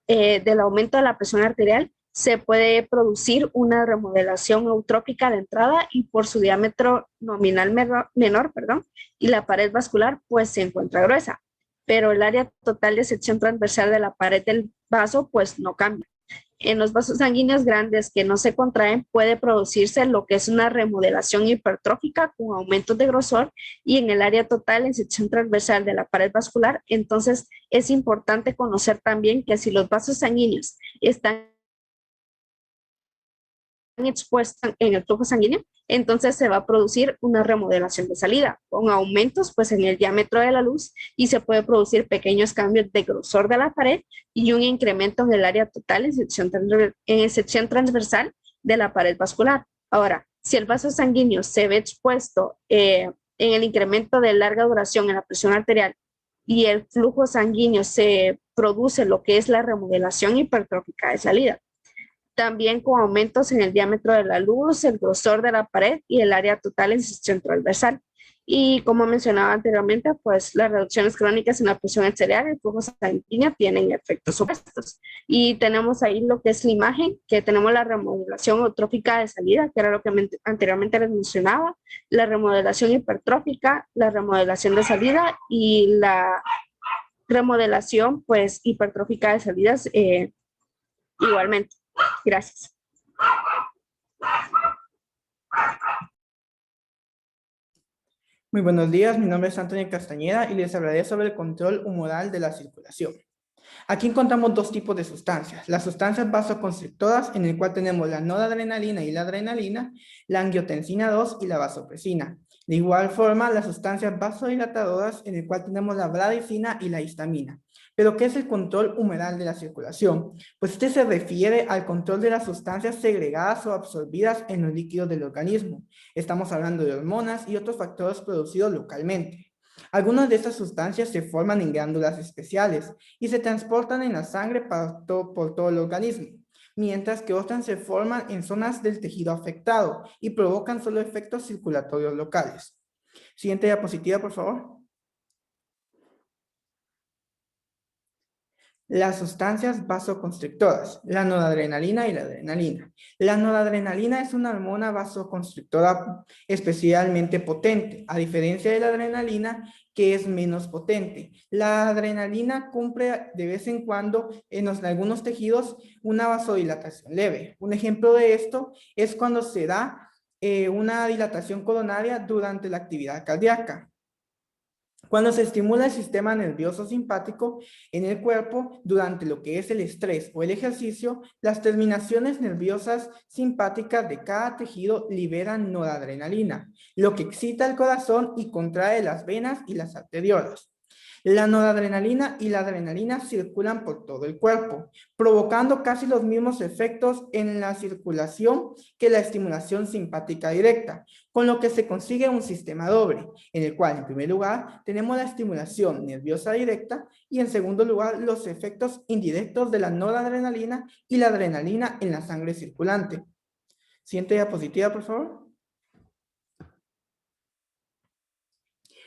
Speaker 7: del aumento de la presión arterial, se puede producir una remodelación eutrópica de entrada y por su diámetro nominal menor, y la pared vascular pues se encuentra gruesa, pero el área total de sección transversal de la pared del vaso pues no cambia. En los vasos sanguíneos grandes que no se contraen puede producirse lo que es una remodelación hipertrófica con aumentos de grosor y en el área total en sección transversal de la pared vascular. Entonces es importante conocer también que si los vasos sanguíneos están expuestos en el flujo sanguíneo, entonces se va a producir una remodelación de salida con aumentos pues en el diámetro de la luz y se puede producir pequeños cambios de grosor de la pared y un incremento en el área total en sección transversal de la pared vascular. Ahora, si el vaso sanguíneo se ve expuesto en el incremento de larga duración en la presión arterial y el flujo sanguíneo se produce lo que es la remodelación hipertrófica de salida. También con aumentos en el diámetro de la luz, el grosor de la pared y el área total en sección transversal. Y como mencionaba anteriormente, pues las reducciones crónicas en la presión arterial y el flujo sanguíneo tienen efectos opuestos. Y tenemos ahí lo que es la imagen, que tenemos la remodelación eutrófica de salida, que era lo que anteriormente les mencionaba, la remodelación hipertrófica, la remodelación de salida y la remodelación pues hipertrófica de salidas igualmente. Gracias.
Speaker 1: Muy buenos días, mi nombre es Antonio Castañeda y les hablaré sobre el control humoral de la circulación. Aquí encontramos dos tipos de sustancias, las sustancias vasoconstrictoras, en el cual tenemos la noradrenalina y la adrenalina, la angiotensina 2 y la vasopresina. De igual forma, las sustancias vasodilatadoras, en el cual tenemos la bradicina y la histamina. ¿Pero qué es el control humoral de la circulación? Pues este se refiere al control de las sustancias segregadas o absorbidas en los líquidos del organismo. Estamos hablando de hormonas y otros factores producidos localmente. Algunas de estas sustancias se forman en glándulas especiales y se transportan en la sangre por todo el organismo, mientras que otras se forman en zonas del tejido afectado y provocan solo efectos circulatorios locales. Siguiente diapositiva, por favor. Las sustancias vasoconstrictoras, la noradrenalina y la adrenalina. La noradrenalina es una hormona vasoconstrictora especialmente potente, a diferencia de la adrenalina, que es menos potente. La adrenalina cumple de vez en cuando en algunos tejidos una vasodilatación leve. Un ejemplo de esto es cuando se da una dilatación coronaria durante la actividad cardíaca. Cuando se estimula el sistema nervioso simpático en el cuerpo durante lo que es el estrés o el ejercicio, las terminaciones nerviosas simpáticas de cada tejido liberan noradrenalina, lo que excita el corazón y contrae las venas y las arteriolas. La noradrenalina y la adrenalina circulan por todo el cuerpo, provocando casi los mismos efectos en la circulación que la estimulación simpática directa, con lo que se consigue un sistema doble, en el cual, en primer lugar, tenemos la estimulación nerviosa directa y, en segundo lugar, los efectos indirectos de la noradrenalina y la adrenalina en la sangre circulante. Siguiente diapositiva, por favor.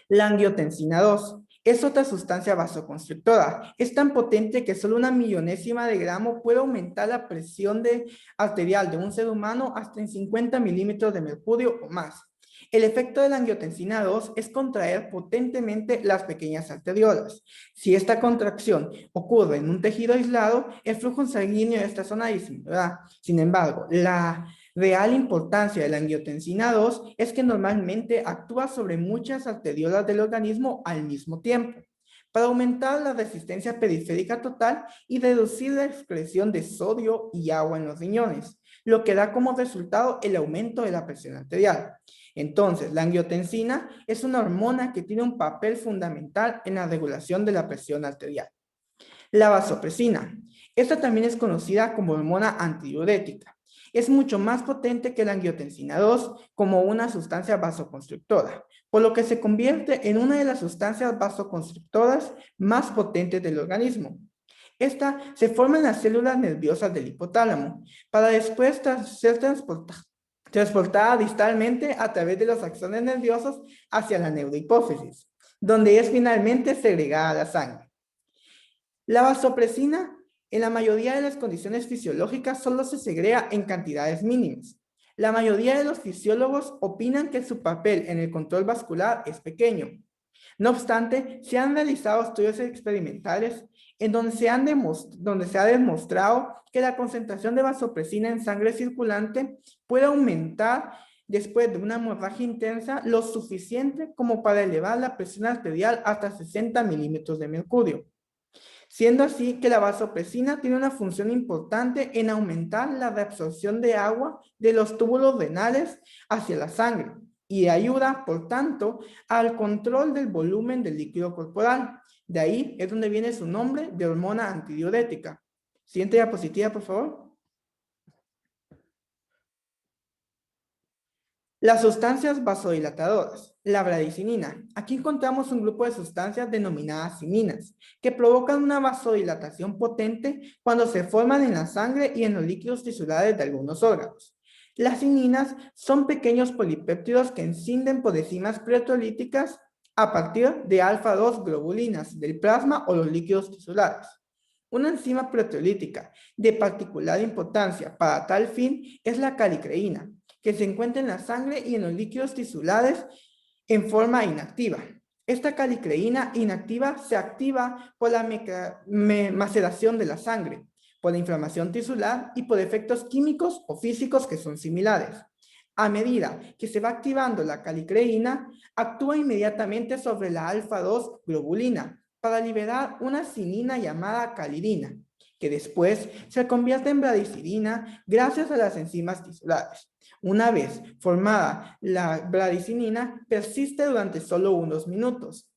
Speaker 1: La angiotensina 2. Es otra sustancia vasoconstrictora. Es tan potente que solo una millonésima de gramo puede aumentar la presión arterial de un ser humano hasta en 50 milímetros de mercurio o más. El efecto de la angiotensina 2 es contraer potentemente las pequeñas arteriolas. Si esta contracción ocurre en un tejido aislado, el flujo sanguíneo de esta zona disminuirá. Sin embargo, la Real importancia de la angiotensina 2 es que normalmente actúa sobre muchas arteriolas del organismo al mismo tiempo, para aumentar la resistencia periférica total y reducir la excreción de sodio y agua en los riñones, lo que da como resultado el aumento de la presión arterial. Entonces, la angiotensina es una hormona que tiene un papel fundamental en la regulación de la presión arterial. La vasopresina. Esta también es conocida como hormona antidiurética. Es mucho más potente que la angiotensina 2 como una sustancia vasoconstrictora, por lo que se convierte en una de las sustancias vasoconstrictoras más potentes del organismo. Esta se forma en las células nerviosas del hipotálamo, para después ser transportada distalmente a través de los axones nerviosos hacia la neurohipófisis, donde es finalmente segregada a la sangre. La vasopresina, en la mayoría de las condiciones fisiológicas, solo se segrega en cantidades mínimas. La mayoría de los fisiólogos opinan que su papel en el control vascular es pequeño. No obstante, se han realizado estudios experimentales en donde se ha demostrado que la concentración de vasopresina en sangre circulante puede aumentar después de una hemorragia intensa lo suficiente como para elevar la presión arterial hasta 60 milímetros de mercurio. Siendo así que la vasopresina tiene una función importante en aumentar la reabsorción de agua de los túbulos renales hacia la sangre y ayuda, por tanto, al control del volumen del líquido corporal. De ahí es donde viene su nombre de hormona antidiurética. Siguiente diapositiva, por favor. Las sustancias vasodilatadoras, la bradicinina. Aquí encontramos un grupo de sustancias denominadas cininas, que provocan una vasodilatación potente cuando se forman en la sangre y en los líquidos tisulares de algunos órganos. Las cininas son pequeños polipéptidos que encienden por enzimas proteolíticas a partir de alfa-2 globulinas del plasma o los líquidos tisulares. Una enzima proteolítica de particular importancia para tal fin es la calicreína, que se encuentra en la sangre y en los líquidos tisulares en forma inactiva. Esta calicreína inactiva se activa por la maceración de la sangre, por la inflamación tisular y por efectos químicos o físicos que son similares. A medida que se va activando la calicreína, actúa inmediatamente sobre la alfa-2 globulina para liberar una cinina llamada calidina, que después se convierte en bradicinina gracias a las enzimas tisulares. Una vez formada, la bradicinina persiste durante solo unos minutos,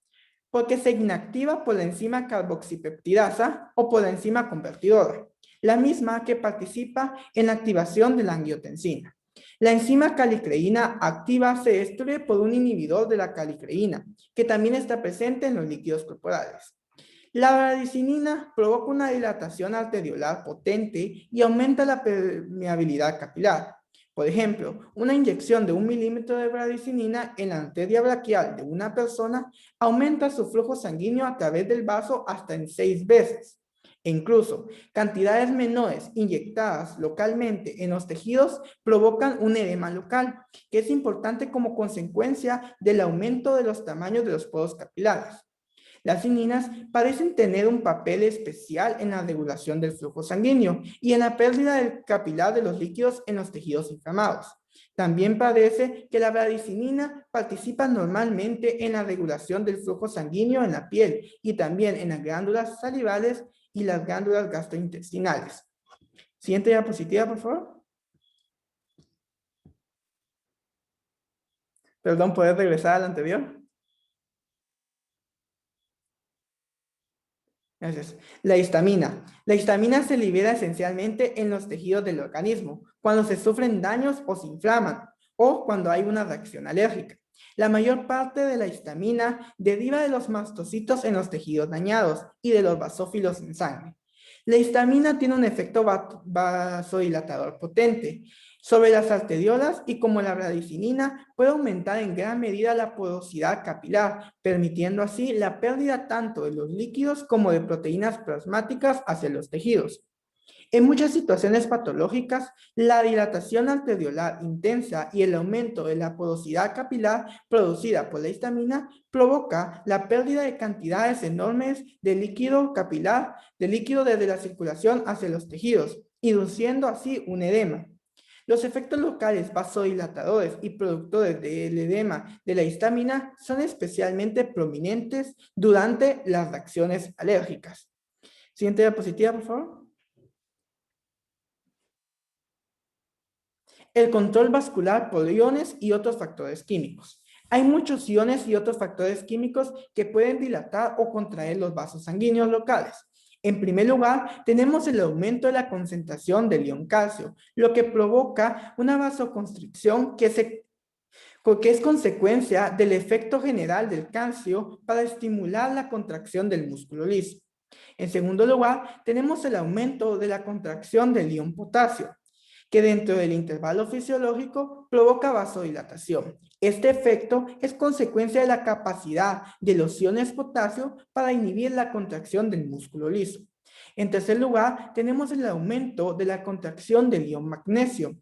Speaker 1: porque se inactiva por la enzima carboxipeptidasa o por la enzima convertidora, la misma que participa en la activación de la angiotensina. La enzima calicreína activa se destruye por un inhibidor de la calicreína, que también está presente en los líquidos corporales. La bradicinina provoca una dilatación arteriolar potente y aumenta la permeabilidad capilar. Por ejemplo, una inyección de 1 milímetro de bradicinina en la arteria braquial de una persona aumenta su flujo sanguíneo a través del vaso hasta en 6 veces. E incluso, cantidades menores inyectadas localmente en los tejidos provocan un edema local, que es importante como consecuencia del aumento de los tamaños de los poros capilares. Las cininas parecen tener un papel especial en la regulación del flujo sanguíneo y en la pérdida del capilar de los líquidos en los tejidos inflamados. También parece que la bradicinina participa normalmente en la regulación del flujo sanguíneo en la piel y también en las glándulas salivales y las glándulas gastrointestinales. Siguiente diapositiva, por favor. Perdón, ¿puedes regresar a la anterior? Gracias. La histamina. La histamina se libera esencialmente en los tejidos del organismo, cuando se sufren daños o se inflaman, o cuando hay una reacción alérgica. La mayor parte de la histamina deriva de los mastocitos en los tejidos dañados y de los basófilos en sangre. La histamina tiene un efecto vasodilatador potente sobre las arteriolas y, como la bradicinina, puede aumentar en gran medida la porosidad capilar, permitiendo así la pérdida tanto de los líquidos como de proteínas plasmáticas hacia los tejidos. En muchas situaciones patológicas, la dilatación arteriolar intensa y el aumento de la porosidad capilar producida por la histamina provoca la pérdida de cantidades enormes de líquido capilar, de líquido desde la circulación hacia los tejidos, induciendo así un edema. Los efectos locales vasodilatadores y productores del edema de la histamina son especialmente prominentes durante las reacciones alérgicas. Siguiente diapositiva, por favor. El control vascular por iones y otros factores químicos. Hay muchos iones y otros factores químicos que pueden dilatar o contraer los vasos sanguíneos locales. En primer lugar, tenemos el aumento de la concentración del ion calcio, lo que provoca una vasoconstricción que es consecuencia del efecto general del calcio para estimular la contracción del músculo liso. En segundo lugar, tenemos el aumento de la contracción del ion potasio, que dentro del intervalo fisiológico provoca vasodilatación. Este efecto es consecuencia de la capacidad de los iones potasio para inhibir la contracción del músculo liso. En tercer lugar, tenemos el aumento de la contracción del ion magnesio,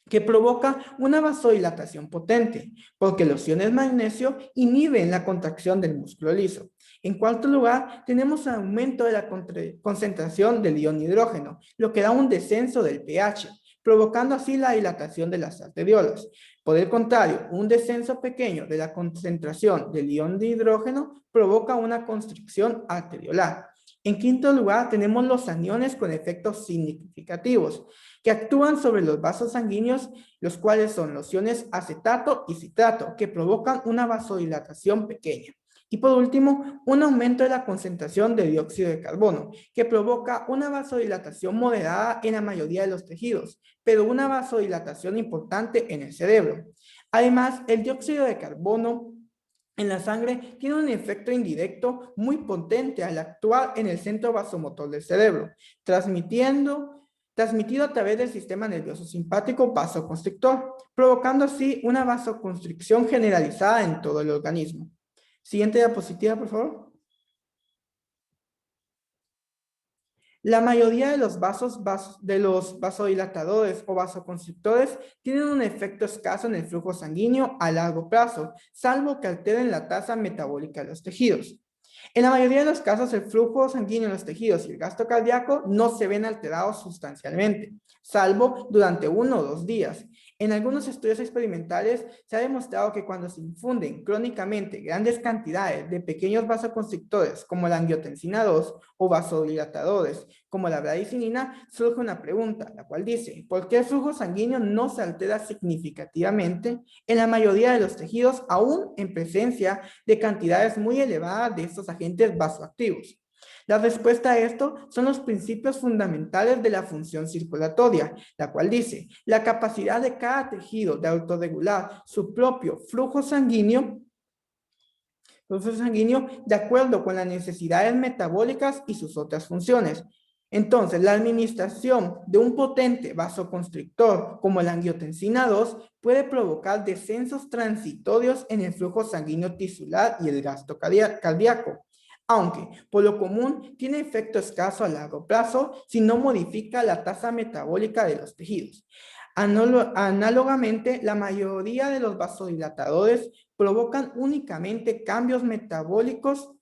Speaker 1: que provoca una vasodilatación potente, porque los iones magnesio inhiben la contracción del músculo liso. En cuarto lugar, tenemos aumento de la concentración del ion hidrógeno, lo que da un descenso del pH, provocando así la dilatación de las arteriolas. Por el contrario, un descenso pequeño de la concentración del ion de hidrógeno provoca una constricción arteriolar. En quinto lugar, tenemos los aniones con efectos significativos, que actúan sobre los vasos sanguíneos, los cuales son los iones acetato y citrato, que provocan una vasodilatación pequeña. Y por último, un aumento de la concentración de dióxido de carbono, que provoca una vasodilatación moderada en la mayoría de los tejidos, pero una vasodilatación importante en el cerebro. Además, el dióxido de carbono en la sangre tiene un efecto indirecto muy potente al actuar en el centro vasomotor del cerebro, transmitido a través del sistema nervioso simpático vasoconstrictor, provocando así una vasoconstricción generalizada en todo el organismo. Siguiente diapositiva, por favor. La mayoría de los vasodilatadores o vasoconstrictores tienen un efecto escaso en el flujo sanguíneo a largo plazo, salvo que alteren la tasa metabólica de los tejidos. En la mayoría de los casos, el flujo sanguíneo en los tejidos y el gasto cardíaco no se ven alterados sustancialmente, salvo durante 1 o 2 días. En algunos estudios experimentales se ha demostrado que cuando se infunden crónicamente grandes cantidades de pequeños vasoconstrictores como la angiotensina 2 o vasodilatadores como la bradicinina, surge una pregunta, la cual dice, ¿por qué el flujo sanguíneo no se altera significativamente en la mayoría de los tejidos, aún en presencia de cantidades muy elevadas de estos agentes vasoactivos? La respuesta a esto son los principios fundamentales de la función circulatoria, la cual dice, la capacidad de cada tejido de autorregular su propio flujo sanguíneo de acuerdo con las necesidades metabólicas y sus otras funciones. Entonces, la administración de un potente vasoconstrictor como la angiotensina 2 puede provocar descensos transitorios en el flujo sanguíneo tisular y el gasto cardíaco, aunque por lo común tiene efecto escaso a largo plazo si no modifica la tasa metabólica de los tejidos. Análogamente, la mayoría de los vasodilatadores provocan únicamente cambios metabólicos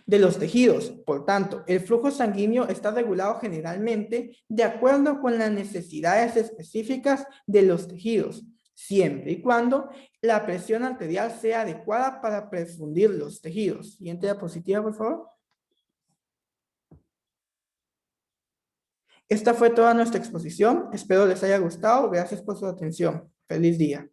Speaker 1: de los tejidos. Por tanto, el flujo sanguíneo está regulado generalmente de acuerdo con las necesidades específicas de los tejidos, siempre y cuando la presión arterial sea adecuada para perfundir los tejidos. Siguiente diapositiva, por favor. Esta fue toda nuestra exposición. Espero les haya gustado. Gracias por su atención. Feliz día.